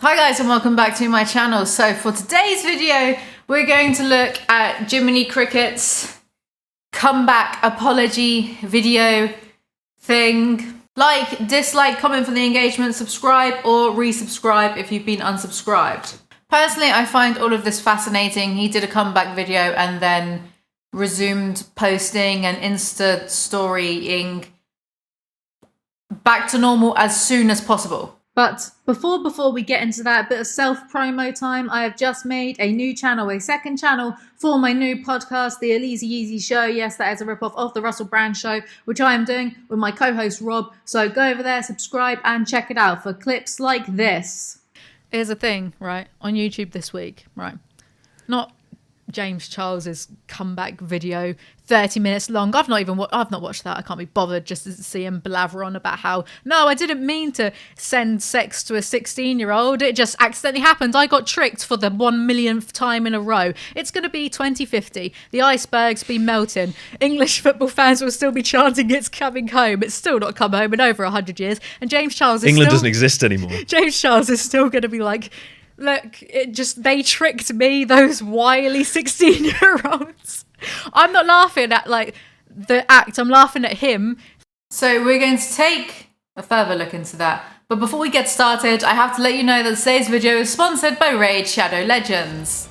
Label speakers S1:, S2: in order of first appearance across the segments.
S1: Hi guys and welcome back to my channel. So for today's video, we're going to look at Jiminy Cricket's comeback apology video thing. Like, dislike, comment for the engagement, subscribe or resubscribe if you've been unsubscribed. Personally, I find all of this fascinating. He did a comeback video and then resumed posting and Insta storying back to normal as soon as possible. But before we get into that bit of self-promo time, I have just made a new channel, a second channel for my new podcast, the Alizee Show. Yes, that is a ripoff of the Russell Brand Show, which I am doing with my co-host Rob. So go over there, subscribe and check it out for clips like this. Here's a thing, right, on YouTube this week, right? Not James Charles's comeback video, 30 minutes long. I've not watched that. I can't be bothered just to see him blather on about how, no, I didn't mean to send sex to a 16-year-old. It just accidentally happened. I got tricked for the 1 millionth time in a row. It's going to be 2050. The icebergs be melting. English football fans will still be chanting it's coming home. It's still not come home in over 100 years. And James Charles is
S2: England doesn't exist anymore. James
S1: Charles is still going to be like, look, they tricked me, those wily 16-year-olds. I'm not laughing at, like, the act. I'm laughing at him. So we're going to take a further look into that. But before we get started, I have to let you know that today's video is sponsored by Raid Shadow Legends.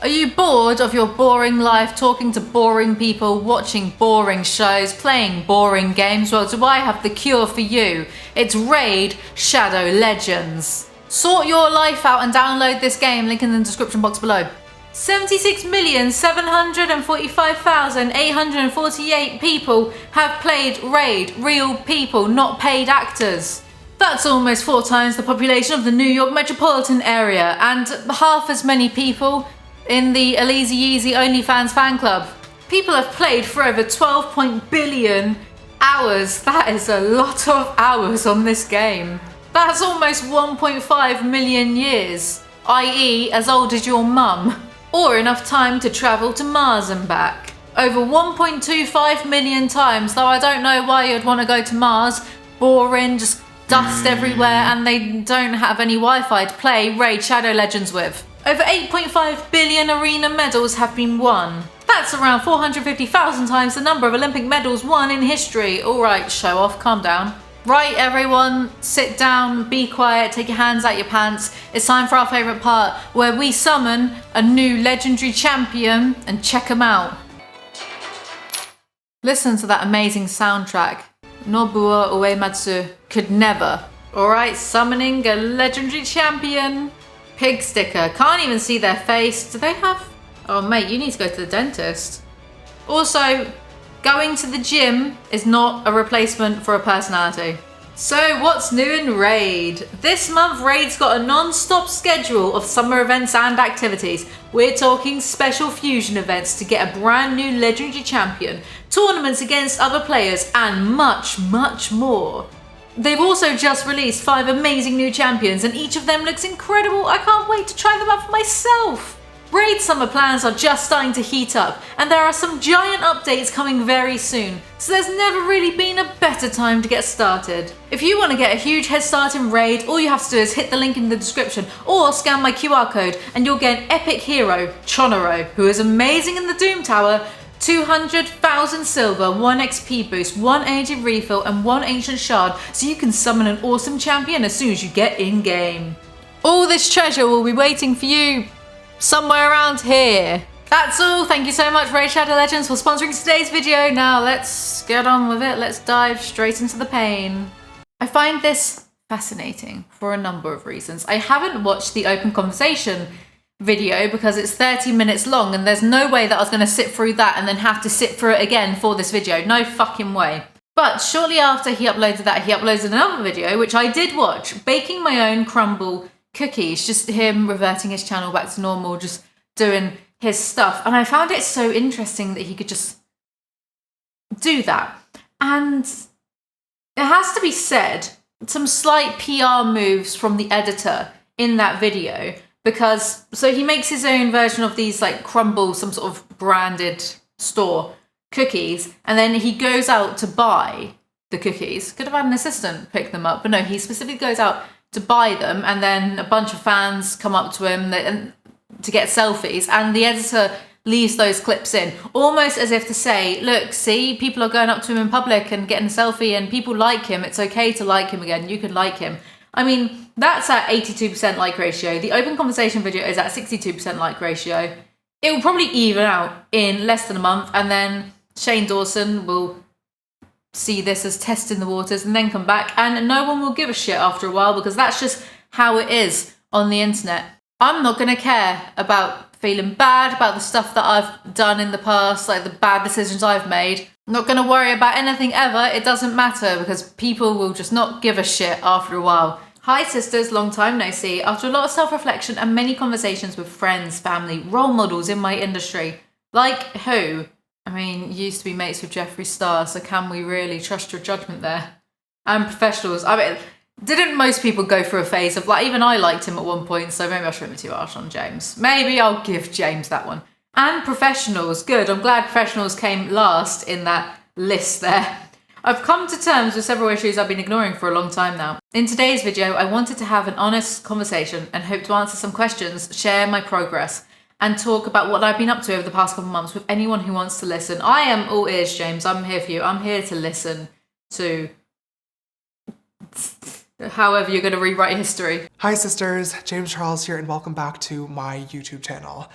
S1: Are you bored of your boring life, talking to boring people, watching boring shows, playing boring games? Well, do I have the cure for you? It's Raid Shadow Legends. Sort your life out and download this game, link in the description box below. 76,745,848 people have played Raid, real people, not paid actors. That's almost 4 times the population of the New York metropolitan area and half as many people in the Alizee OnlyFans fan club. People have played for over 12 billion hours. That is a lot of hours on this game. That's almost 1.5 million years, i.e. as old as your mum, or enough time to travel to Mars and back. Over 1.25 million times, though I don't know why you'd want to go to Mars. Boring, just dust everywhere, and they don't have any Wi-Fi to play Raid Shadow Legends with. Over 8.5 billion arena medals have been won. That's around 450,000 times the number of Olympic medals won in history. Alright, show off, calm down. Right, everyone, sit down, be quiet, take your hands out your pants. It's time for our favourite part, where we summon a new legendary champion and check them out. Listen to that amazing soundtrack. Nobuo Uematsu could never. Alright, summoning a legendary champion. Pig sticker, can't even see their face. Do they have... Oh mate, you need to go to the dentist. Also, going to the gym is not a replacement for a personality. So what's new in Raid? This month Raid's got a non-stop schedule of summer events and activities. We're talking special fusion events to get a brand new legendary champion, tournaments against other players and much, much more. They've also just released 5 amazing new champions and each of them looks incredible. I can't wait to try them out for myself. Raid summer plans are just starting to heat up and there are some giant updates coming very soon, so there's never really been a better time to get started. If you want to get a huge head start in Raid, all you have to do is hit the link in the description or scan my QR code and you'll get an epic hero, Chonoro, who is amazing in the Doom Tower, 200,000 silver, 1 XP boost, 1 aged refill and 1 ancient shard, so you can summon an awesome champion as soon as you get in game. All this treasure will be waiting for you somewhere around here. That's all. Thank you so much, Raid Shadow Legends, for sponsoring today's video. Now let's get on with it. Let's dive straight into the pain. I find this fascinating for a number of reasons. I haven't watched the open conversation video because it's 30 minutes long and there's no way that I was going to sit through that and then have to sit through it again for this video. No fucking way. But shortly after he uploaded that, he uploaded another video, which I did watch, baking my own crumble cookies, just him reverting his channel back to normal, just doing his stuff. And I found it so interesting that he could just do that. And it has to be said, some slight PR moves from the editor in that video, because so he makes his own version of these like crumble, some sort of branded store cookies, and then he goes out to buy the cookies. Could have had an assistant pick them up, but no, he specifically goes out to buy them, and then a bunch of fans come up to him to get selfies, and the editor leaves those clips in, almost as if to say, look, see, people are going up to him in public and getting a selfie, and people like him. It's okay to like him again. You can like him. I mean, that's at 82% like ratio. The open conversation video is at 62% like ratio. It will probably even out in less than a month, and then Shane Dawson will see this as testing the waters and then come back, and no one will give a shit after a while, because that's just how it is on the internet. I'm not going to care about feeling bad about the stuff that I've done in the past, like the bad decisions I've made. I'm not going to worry about anything ever. It doesn't matter, because people will just not give a shit after a while. Hi sisters, long time no see. After a lot of self-reflection and many conversations with friends, family, role models in my industry. Like who? I mean, you used to be mates with Jeffree Star, so can we really trust your judgment there? And professionals. I mean, didn't most people go through a phase of, like, even I liked him at one point, so maybe I shouldn't be too harsh on James. Maybe I'll give James that one. And professionals. Good, I'm glad professionals came last in that list there. I've come to terms with several issues I've been ignoring for a long time now. In today's video, I wanted to have an honest conversation and hope to answer some questions, share my progress, and talk about what I've been up to over the past couple of months with anyone who wants to listen. I am all ears, James. I'm here for you. I'm here to listen to however you're going to rewrite history.
S2: Hi sisters, James Charles here, and welcome back to my YouTube channel.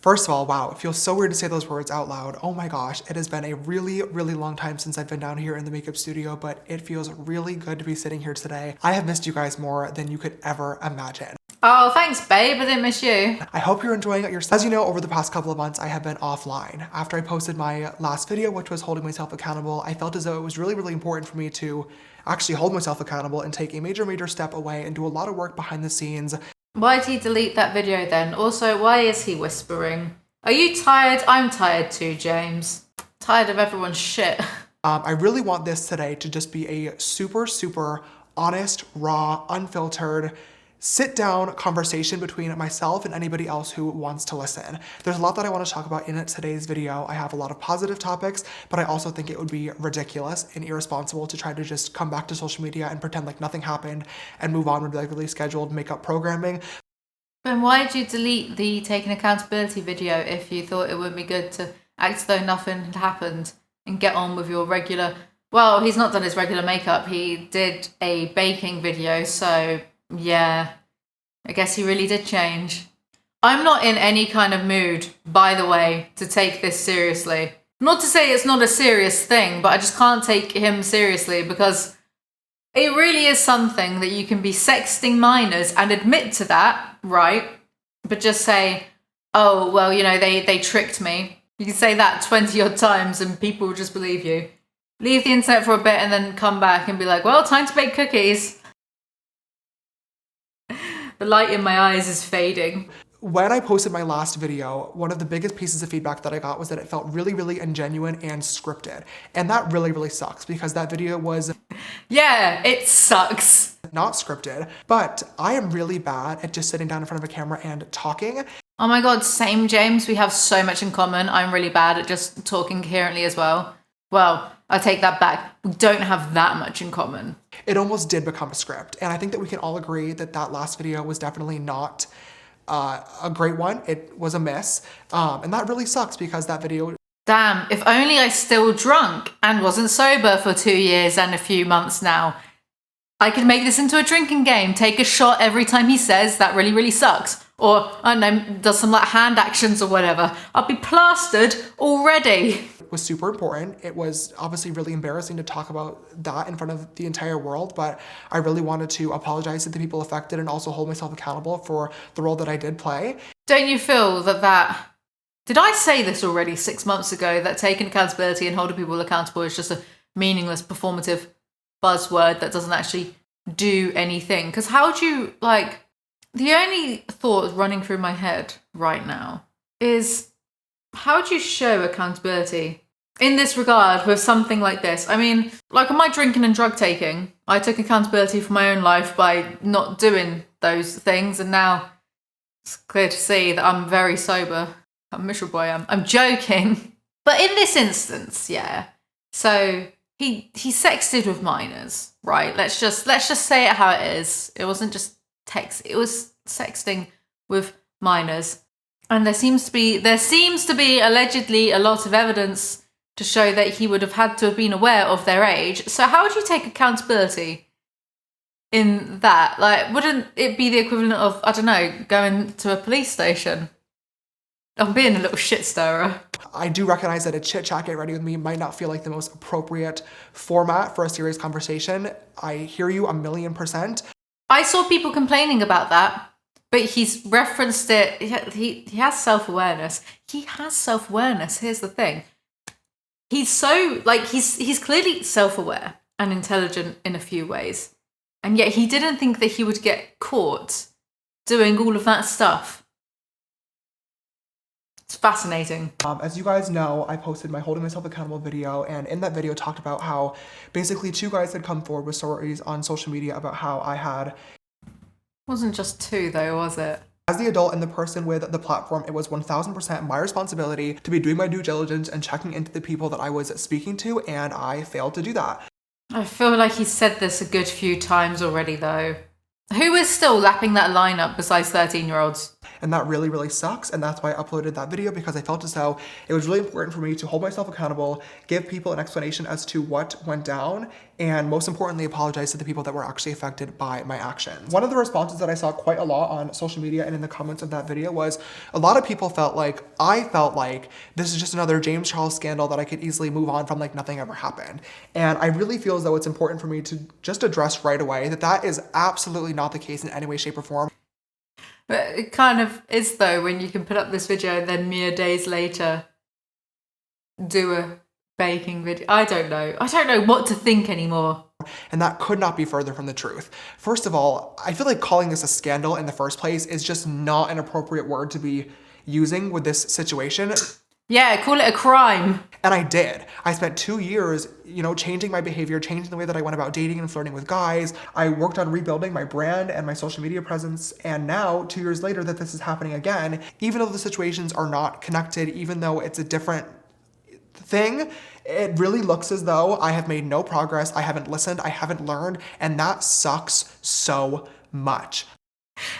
S2: First of all, wow, it feels so weird to say those words out loud. Oh my gosh, it has been a really, really long time since I've been down here in the makeup studio, but it feels really good to be sitting here today. I have missed you guys more than you could ever imagine.
S1: Oh, thanks, babe. I didn't miss you.
S2: I hope you're enjoying it yourself. As you know, over the past couple of months, I have been offline. After I posted my last video, which was holding myself accountable, I felt as though it was really, really important for me to actually hold myself accountable and take a major step away and do a lot of work behind the scenes.
S1: Why did he delete that video then? Also, why is he whispering? Are you tired? I'm tired too, James. Tired of everyone's shit.
S2: I really want this today to just be a super honest, raw, unfiltered, sit-down conversation between myself and anybody else who wants to listen. There's a lot that I want to talk about in today's video. I have a lot of positive topics, but I also think it would be ridiculous and irresponsible to try to just come back to social media and pretend like nothing happened and move on with regularly scheduled makeup programming.
S1: Then why did you delete the taking accountability video if you thought it would be good to act as though nothing had happened and get on with your regular... Well, he's not done his regular makeup. He did a baking video, so... yeah, I guess he really did change. I'm not in any kind of mood, by the way, to take this seriously. Not to say it's not a serious thing, but I just can't take him seriously, because it really is something that you can be sexting minors and admit to that, right? But just say, oh, well, you know, they tricked me. You can say that 20 odd times and people will just believe you. Leave the internet for a bit and then come back and be like, well, time to bake cookies. The light in my eyes is fading.
S2: When I posted my last video, one of the biggest pieces of feedback that I got was that it felt really ingenuine and scripted. And that really sucks, because that video was...
S1: yeah, it sucks.
S2: Not scripted, but I am really bad at just sitting down in front of a camera and talking.
S1: Oh my god, same, James. We have so much in common. I'm really bad at just talking coherently as well. Well, I take that back. We don't have that much in common.
S2: It almost did become a script. And I think that we can all agree that that last video was definitely not a great one. It was a miss. And that really sucks, because that video...
S1: Damn, if only I still drunk and wasn't sober for 2 years and a few months now. I could make this into a drinking game. Take a shot every time he says that really sucks. Or, I don't know, does some like hand actions or whatever. I'll be plastered already.
S2: Was super important. It was obviously really embarrassing to talk about that in front of the entire world, but I really wanted to apologize to the people affected and also hold myself accountable for the role that I did play.
S1: Don't you feel that... Did I say this already 6 months ago, that taking accountability and holding people accountable is just a meaningless performative buzzword that doesn't actually do anything? Because how do you, like... The only thought running through my head right now is... how do you show accountability in this regard with something like this? I mean, like on my drinking and drug taking, I took accountability for my own life by not doing those things, and now it's clear to see that I'm very sober. How miserable I am. I'm joking. But in this instance, yeah. So he sexted with minors, right? Let's just say it how it is. It wasn't just text. It was sexting with minors. And there seems to be allegedly a lot of evidence to show that he would have had to have been aware of their age. So how would you take accountability in that? Like, wouldn't it be the equivalent of, I don't know, going to a police station? I'm being a little shit stirrer.
S2: I do recognize that a chit chat get ready with me might not feel like the most appropriate format for a serious conversation. I hear you 1,000,000%.
S1: I saw people complaining about that, but he's referenced it. He has self-awareness. He has self-awareness. Here's the thing. He's so, like, he's clearly self-aware and intelligent in a few ways. And yet he didn't think that he would get caught doing all of that stuff. It's fascinating.
S2: As you guys know, I posted my Holding Myself Accountable video, and in that video talked about how basically 2 guys had come forward with stories on social media about how I had...
S1: Wasn't just 2 though, was it?
S2: As the adult and the person with the platform, it was 1000% my responsibility to be doing my due diligence and checking into the people that I was speaking to, and I failed to do that.
S1: I feel like he's said this a good few times already though. Who is still lapping that line up besides 13-year-olds?
S2: And that really, really sucks. And that's why I uploaded that video, because I felt as though it was really important for me to hold myself accountable, give people an explanation as to what went down, and most importantly, apologize to the people that were actually affected by my actions. One of the responses that I saw quite a lot on social media and in the comments of that video was a lot of people I felt like this is just another James Charles scandal that I could easily move on from like nothing ever happened. And I really feel as though it's important for me to just address right away that that is absolutely not the case in any way, shape, or form.
S1: But it kind of is though, when you can put up this video and then mere days later do a baking video. I don't know what to think anymore.
S2: And that could not be further from the truth. First of all, I feel like calling this a scandal in the first place is just not an appropriate word to be using with this situation.
S1: Yeah, call it a crime.
S2: And I did. I spent 2 years, changing my behavior, changing the way that I went about dating and flirting with guys. I worked on rebuilding my brand and my social media presence. And now, 2 years later, that this is happening again, even though the situations are not connected, even though it's a different thing, it really looks as though I have made no progress. I haven't listened. I haven't learned. And that sucks so much.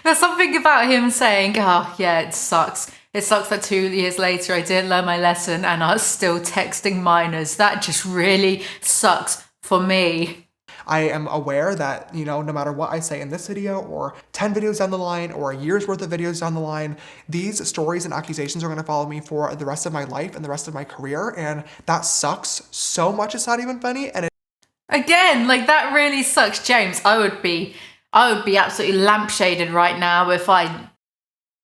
S1: There's something about him saying, oh, yeah, it sucks. It sucks that 2 years later I didn't learn my lesson and I was still texting minors. That just really sucks for me.
S2: I am aware that, no matter what I say in this video or 10 videos down the line or a year's worth of videos down the line, these stories and accusations are going to follow me for the rest of my life and the rest of my career. And that sucks so much. It's not even funny. And
S1: again, like, that really sucks, James. I would be absolutely lampshaded right now if I...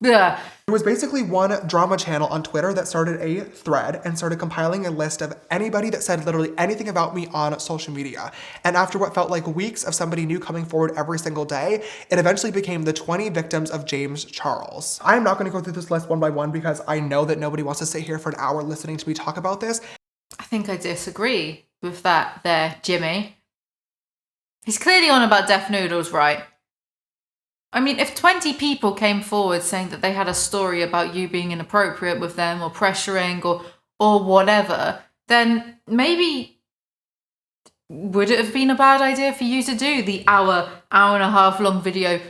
S1: Ugh.
S2: There was basically one drama channel on Twitter that started a thread and started compiling a list of anybody that said literally anything about me on social media. And after what felt like weeks of somebody new coming forward every single day, it eventually became the 20 victims of James Charles. I am not going to go through this list one by one because I know that nobody wants to sit here for an hour listening to me talk about this.
S1: I think I disagree with that there, Jimmy. He's clearly on about deaf noodles, right? I mean, if 20 people came forward saying that they had a story about you being inappropriate with them or pressuring or whatever, then maybe would it have been a bad idea for you to do the hour and a half long video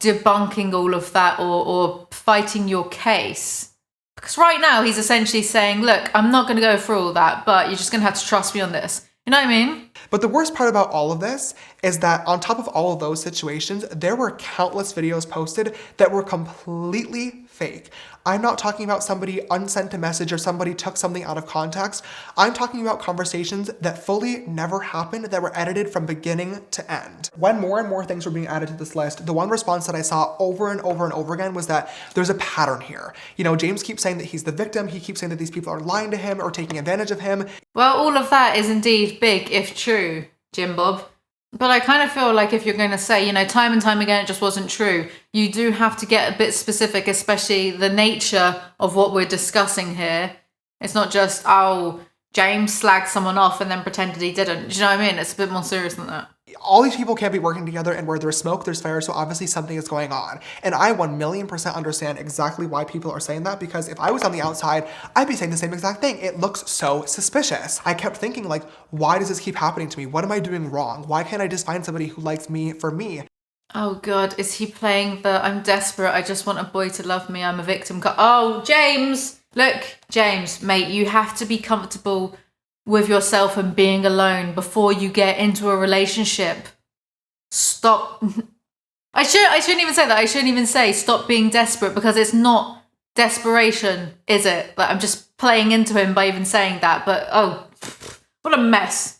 S1: debunking all of that or fighting your case? Because right now he's essentially saying, look, I'm not going to go through all that, but you're just going to have to trust me on this. You know what I mean?
S2: But the worst part about all of this is that on top of all of those situations, there were countless videos posted that were completely fake. I'm not talking about somebody unsent a message or somebody took something out of context. I'm talking about conversations that fully never happened, that were edited from beginning to end. When more and more things were being added to this list, the one response that I saw over and over and over again was that there's a pattern here. James keeps saying that he's the victim. He keeps saying that these people are lying to him or taking advantage of him.
S1: Well, all of that is indeed big, if true, Jim Bob. But I kind of feel like if you're going to say, time and time again, it just wasn't true, you do have to get a bit specific, especially the nature of what we're discussing here. It's not just, James slagged someone off and then pretended he didn't. Do you know what I mean? It's a bit more serious than that.
S2: All these people can't be working together, and where there's smoke, there's fire, so obviously something is going on. And I 1,000,000% understand exactly why people are saying that, because if I was on the outside, I'd be saying the same exact thing. It looks so suspicious. I kept thinking, like, why does this keep happening to me? What am I doing wrong? Why can't I just find somebody who likes me for me?
S1: Oh God, is he playing the I'm desperate, I just want a boy to love me, I'm a victim oh, James! Look, James, mate, you have to be comfortable with yourself and being alone before you get into a relationship. Stop. I shouldn't even say that. I shouldn't even say stop being desperate, because it's not desperation, is it? Like, I'm just playing into him by even saying that, but oh, what a mess.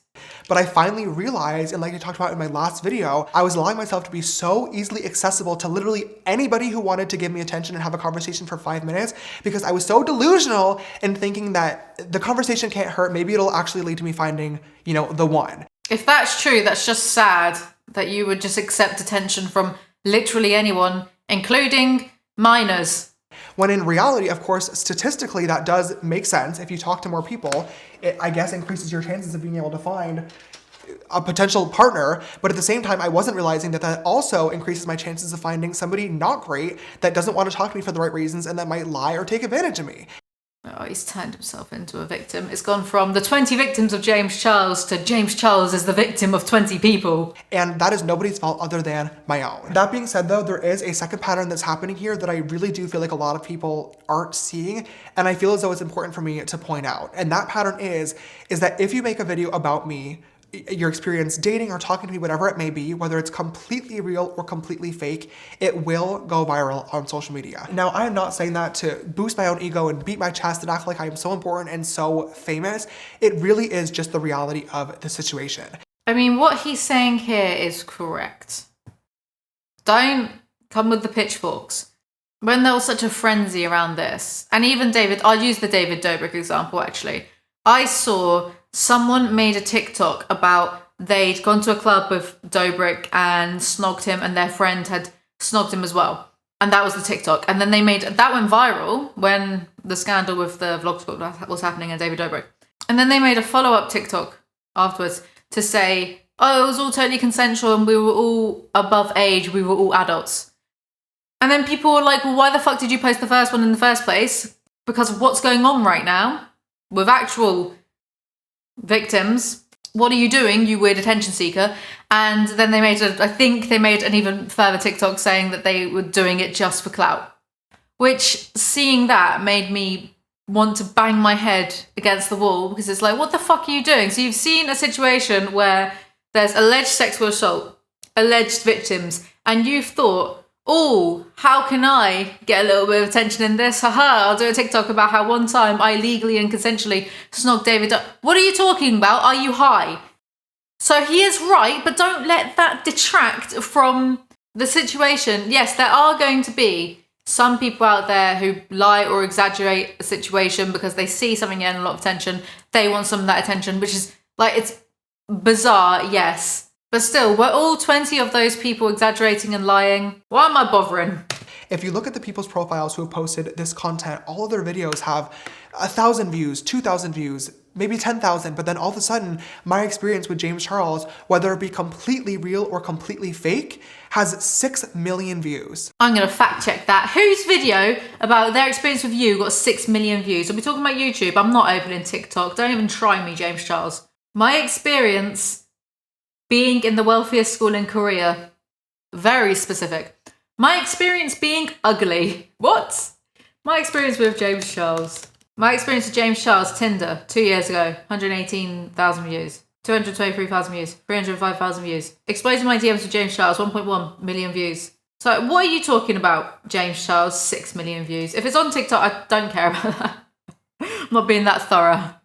S2: But I finally realized, and like I talked about in my last video, I was allowing myself to be so easily accessible to literally anybody who wanted to give me attention and have a conversation for 5 minutes, because I was so delusional in thinking that the conversation can't hurt. Maybe it'll actually lead to me finding, you know, the one.
S1: If that's true, that's just sad that you would just accept attention from literally anyone, including minors.
S2: When in reality, of course, statistically, that does make sense. If you talk to more people, it, I guess, increases your chances of being able to find a potential partner. But at the same time, I wasn't realizing that that also increases my chances of finding somebody not great that doesn't want to talk to me for the right reasons and that might lie or take advantage of me.
S1: Oh, he's turned himself into a victim. It's gone from the 20 victims of James Charles to James Charles is the victim of 20 people.
S2: And that is nobody's fault other than my own. That being said, though, there is a second pattern that's happening here that I really do feel like a lot of people aren't seeing, and I feel as though it's important for me to point out. And that pattern is that if you make a video about me, your experience dating or talking to me, whatever it may be, whether it's completely real or completely fake, it will go viral on social media. Now, I am not saying that to boost my own ego and beat my chest and act like I am so important and so famous. It really is just the reality of the situation.
S1: I mean, what he's saying here is correct. Don't come with the pitchforks. When there was such a frenzy around this, and even David, I'll use the David Dobrik example actually. I saw someone made a TikTok about they'd gone to a club with Dobrik and snogged him, and their friend had snogged him as well. And that was the TikTok. And then that went viral when the scandal with the vlog squad was happening and David Dobrik. And then they made a follow-up TikTok afterwards to say, oh, it was all totally consensual and we were all above age, we were all adults. And then people were like, well, why the fuck did you post the first one in the first place? Because of what's going on right now with actual victims. What are you doing, you weird attention seeker? And then I think they made an even further TikTok saying that they were doing it just for clout. Which, seeing that, made me want to bang my head against the wall, because it's like, what the fuck are you doing? So you've seen a situation where there's alleged sexual assault, alleged victims, and you've thought, oh, how can I get a little bit of attention in this? Haha, I'll do a TikTok about how one time I legally and consensually snogged David up. What are you talking about? Are you high? So he is right, but don't let that detract from the situation. Yes, there are going to be some people out there who lie or exaggerate a situation because they see something getting a lot of attention. They want some of that attention, which is like, it's bizarre, yes. But still, we're all 20 of those people exaggerating and lying. Why am I bothering?
S2: If you look at the people's profiles who have posted this content, all of their videos have 1,000 views, 2,000 views, maybe 10,000, but then all of a sudden, my experience with James Charles, whether it be completely real or completely fake, has 6 million views.
S1: I'm gonna fact check that. Whose video about their experience with you got 6 million views? Are we talking about YouTube? I'm not opening TikTok. Don't even try me, James Charles. My experience being in the wealthiest school in Korea, very specific. My experience being ugly. What? My experience with James Charles. My experience with James Charles, Tinder, 2 years ago, 118,000 views, 223,000 views, 305,000 views. Exploding my DMs with James Charles, 1.1 million views. So what are you talking about, James Charles? 6 million views. If it's on TikTok, I don't care about that. I'm not being that thorough.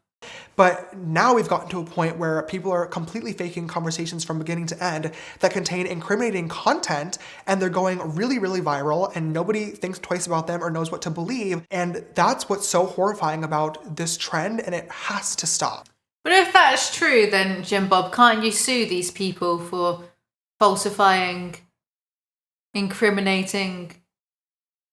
S2: But now we've gotten to a point where people are completely faking conversations from beginning to end that contain incriminating content, and they're going really, really viral, and nobody thinks twice about them or knows what to believe. And that's what's so horrifying about this trend, and it has to stop.
S1: But if that's true, then Jim Bob, can't you sue these people for falsifying, incriminating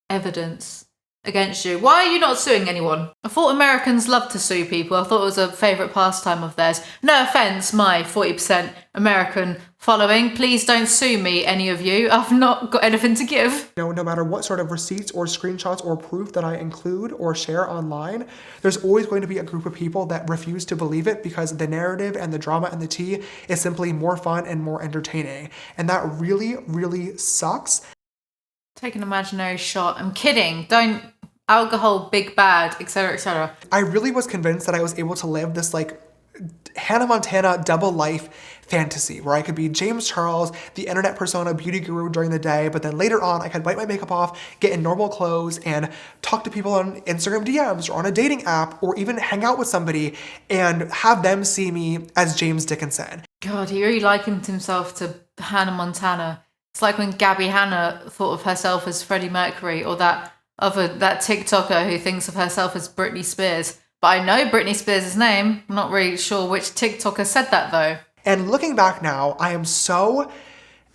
S1: evidence? against you. Why are you not suing anyone? I thought Americans love to sue people. I thought it was a favourite pastime of theirs. No offence, my 40% American following. Please don't sue me, any of you. I've not got anything to give.
S2: No matter what sort of receipts or screenshots or proof that I include or share online, there's always going to be a group of people that refuse to believe it because the narrative and the drama and the tea is simply more fun and more entertaining. And that really, really sucks.
S1: Take an imaginary shot. I'm kidding. Don't. Alcohol, big bad, etc., etc.
S2: I really was convinced that I was able to live this like Hannah Montana double life fantasy where I could be James Charles, the internet persona beauty guru during the day, but then later on I could wipe my makeup off, get in normal clothes, and talk to people on Instagram DMs or on a dating app or even hang out with somebody and have them see me as James Dickinson.
S1: God, he really likened himself to Hannah Montana. It's like when Gabby Hanna thought of herself as Freddie Mercury, or that TikToker who thinks of herself as Britney Spears. But I know Britney Spears' name. I'm not really sure which TikToker said that though.
S2: And looking back now, I am so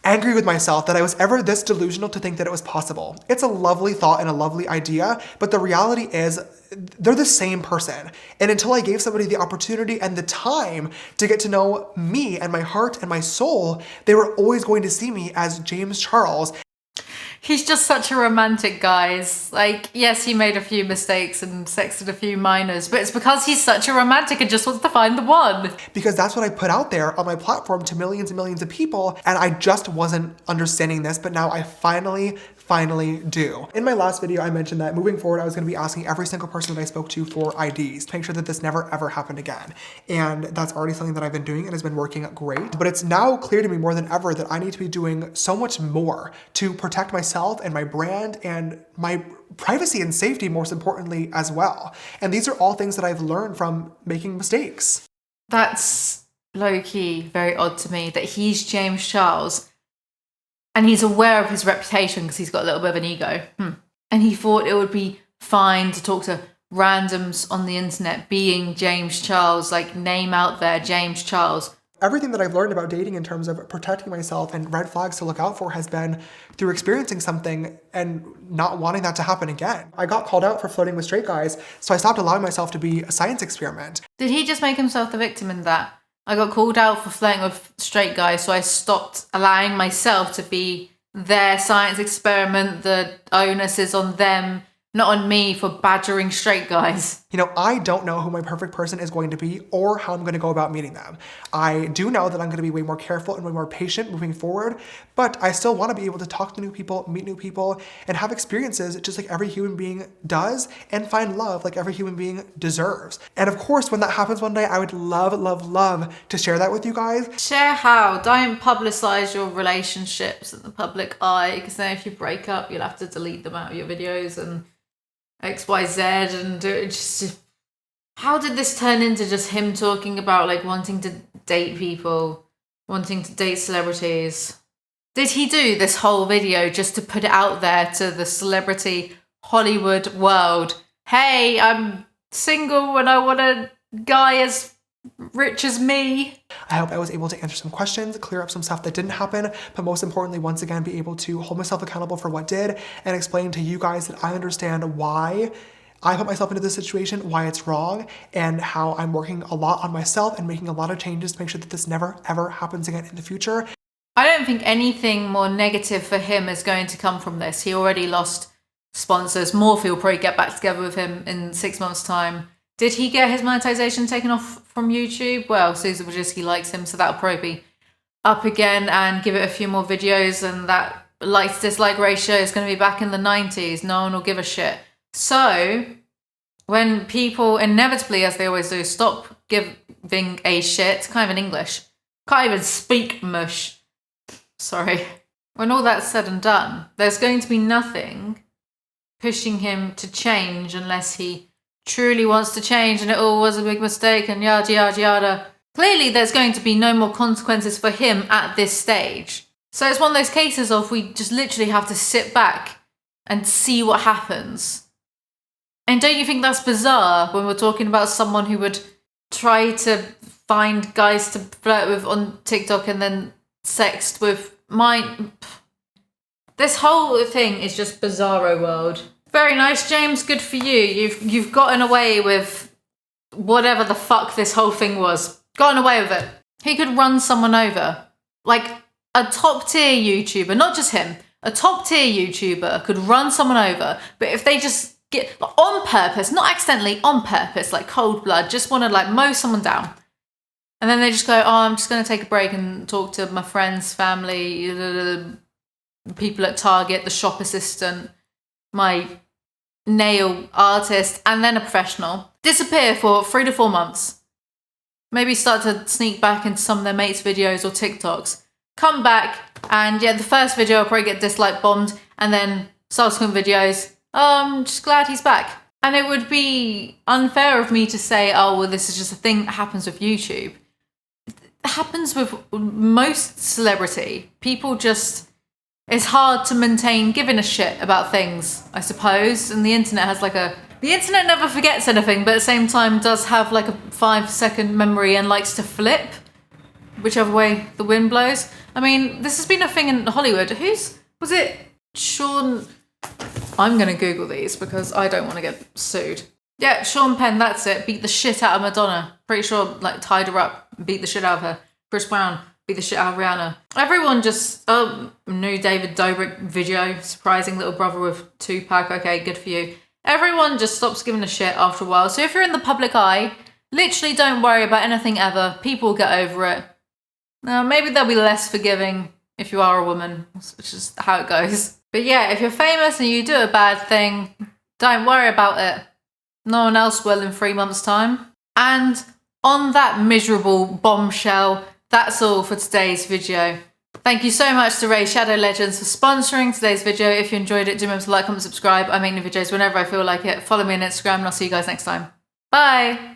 S2: angry with myself that I was ever this delusional to think that it was possible. It's a lovely thought and a lovely idea, but the reality is they're the same person. And until I gave somebody the opportunity and the time to get to know me and my heart and my soul, they were always going to see me as James Charles.
S1: He's just such a romantic, guys. Like, yes, he made a few mistakes and sexted a few minors, but it's because he's such a romantic and just wants to find the one.
S2: Because that's what I put out there on my platform to millions and millions of people, and I just wasn't understanding this, but now I finally do. In my last video, I mentioned that moving forward, I was gonna be asking every single person that I spoke to for IDs to make sure that this never ever happened again. And that's already something that I've been doing and has been working great. But it's now clear to me more than ever that I need to be doing so much more to protect myself and my brand and my privacy and safety, most importantly, as well. And these are all things that I've learned from making mistakes.
S1: That's low-key very odd to me that he's James Charles and he's aware of his reputation because he's got a little bit of an ego. And he thought it would be fine to talk to randoms on the internet being James Charles, like name out there, James Charles.
S2: Everything that I've learned about dating in terms of protecting myself and red flags to look out for has been through experiencing something and not wanting that to happen again. I got called out for flirting with straight guys, so I stopped allowing myself to be a science experiment.
S1: Did he just make himself the victim in that? I got called out for flirting with straight guys, so I stopped allowing myself to be their science experiment. The onus is on them, not on me for badgering straight guys.
S2: You know, I don't know who my perfect person is going to be or how I'm going to go about meeting them. I do know that I'm going to be way more careful and way more patient moving forward, but I still want to be able to talk to new people, meet new people, and have experiences just like every human being does and find love like every human being deserves. And of course, when that happens one day, I would love to share that with you guys.
S1: Share how? Don't publicize your relationships in the public eye, because then if you break up, you'll have to delete them out of your videos and XYZ, and just how did this turn into just him talking about like wanting to date people, wanting to date celebrities? Did he do this whole video just to put it out there to the celebrity Hollywood world? Hey, I'm single and I want a guy as rich as me.
S2: I hope I was able to answer some questions, clear up some stuff that didn't happen, but most importantly, once again, be able to hold myself accountable for what did and explain to you guys that I understand why I put myself into this situation, why it's wrong, and how I'm working a lot on myself and making a lot of changes to make sure that this never ever happens again in the future.
S1: I don't think anything more negative for him is going to come from this. He already lost sponsors. Morphe will probably get back together with him in 6 months' time. Did he get his monetization taken off from YouTube? Well, Susan Wojcicki likes him, so that'll probably be up again and give it a few more videos, and that like-to-dislike ratio is going to be back in the 90s. No one will give a shit. So, when people inevitably, as they always do, stop giving a shit, kind of in English, can't even speak mush. Sorry. When all that's said and done, there's going to be nothing pushing him to change unless he truly wants to change and it all was a big mistake and yada yada yada. Clearly there's going to be no more consequences for him at this stage. So it's one of those cases of we just literally have to sit back and see what happens. And don't you think that's bizarre when we're talking about someone who would try to find guys to flirt with on TikTok and then sext with mine? This whole thing is just bizarro world. Very nice, James. Good for you. You've gotten away with whatever the fuck this whole thing was. Gotten away with it. He could run someone over. Like a top tier YouTuber, not just him, a top tier YouTuber could run someone over, but if they just get on purpose, not accidentally, on purpose, like cold blood, just want to like mow someone down. And then they just go, oh, I'm just going to take a break and talk to my friends, family, people at Target, the shop assistant, my nail artist, and then a professional. Disappear for 3 to 4 months. Maybe start to sneak back into some of their mates' videos or TikToks. Come back, and yeah, the first video will probably get dislike bombed, and then subsequent videos, oh, I'm just glad he's back. And it would be unfair of me to say, oh, well, this is just a thing that happens with YouTube. It happens with most celebrity. People just, it's hard to maintain giving a shit about things, I suppose. And the internet has like the internet never forgets anything, but at the same time does have like a 5-second memory and likes to flip whichever way the wind blows. I mean, this has been a thing in Hollywood. Was it Sean? I'm going to Google these because I don't want to get sued. Yeah, Sean Penn, that's it. Beat the shit out of Madonna. Pretty sure, like, tied her up, beat the shit out of her. Chris Brown, beat the shit out of Rihanna. Everyone just, new David Dobrik video. Surprising little brother with Tupac. Okay, good for you. Everyone just stops giving a shit after a while. So if you're in the public eye, literally don't worry about anything ever. People will get over it. Now, maybe they'll be less forgiving if you are a woman. It's just how it goes. But yeah, if you're famous and you do a bad thing, don't worry about it. No one else will in 3 months' time. And on that miserable bombshell, that's all for today's video. Thank you so much to Ray Shadow Legends for sponsoring today's video. If you enjoyed it, do remember to like, comment, subscribe. I make new videos whenever I feel like it. Follow me on Instagram and I'll see you guys next time. Bye!